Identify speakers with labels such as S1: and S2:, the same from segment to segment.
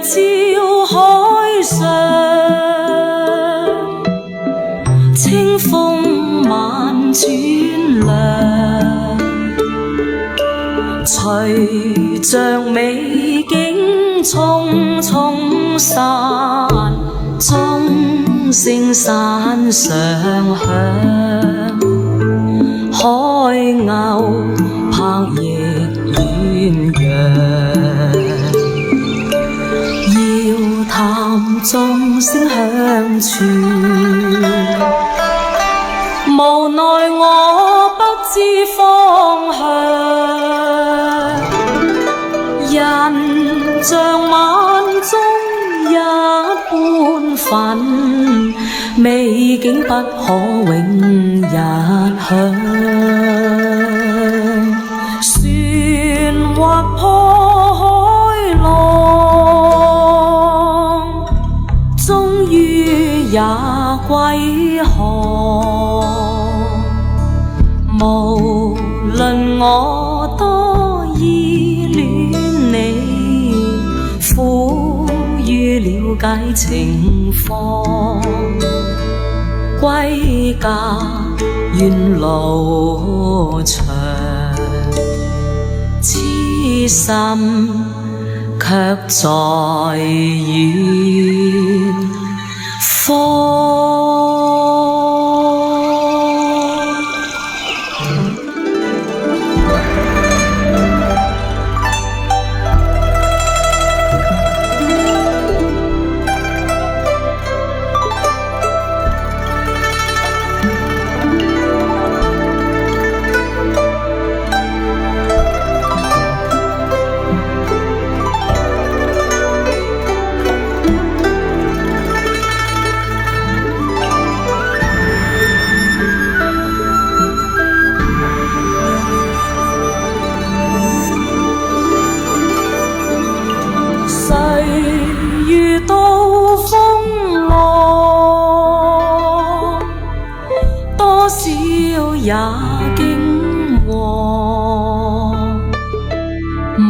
S1: 照海上，清風萬轉涼，隨着美景匆匆散，鐘聲山上響，海鷗拍翼遠揚，遙談鐘聲響處，無奈我不知方向，人像晚鐘一般分，美景不可永日享。船劃破海浪，終於也歸航。無論我多依戀你，苦於了解情況，歸家願路長，痴心卻在遠方。遇到風浪，多少也驚惶，無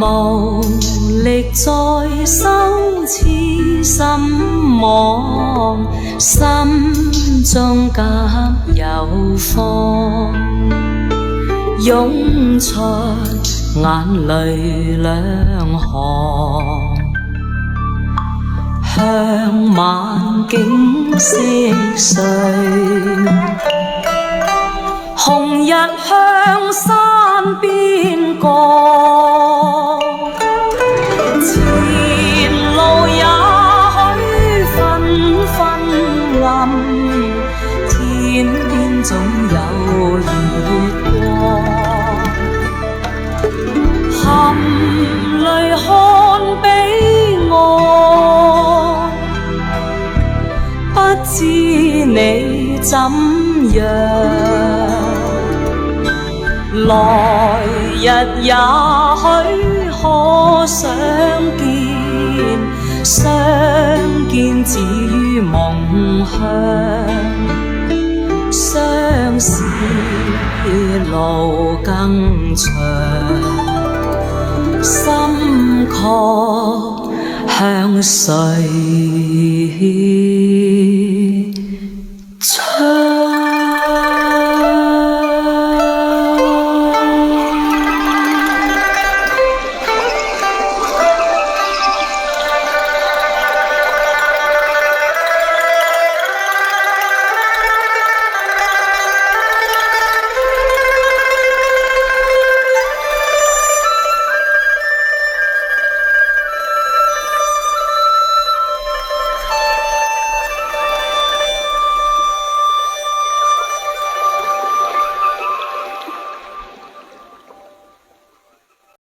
S1: 力再修此心網，心中急有慌，湧出眼淚兩行，向晚景色碎，紅日向山邊降，前路也許紛紛暗，天邊總有月光，含淚看彼岸，不知你怎樣，來日也許可相見，相見只於夢鄉，相思路更長，心確向誰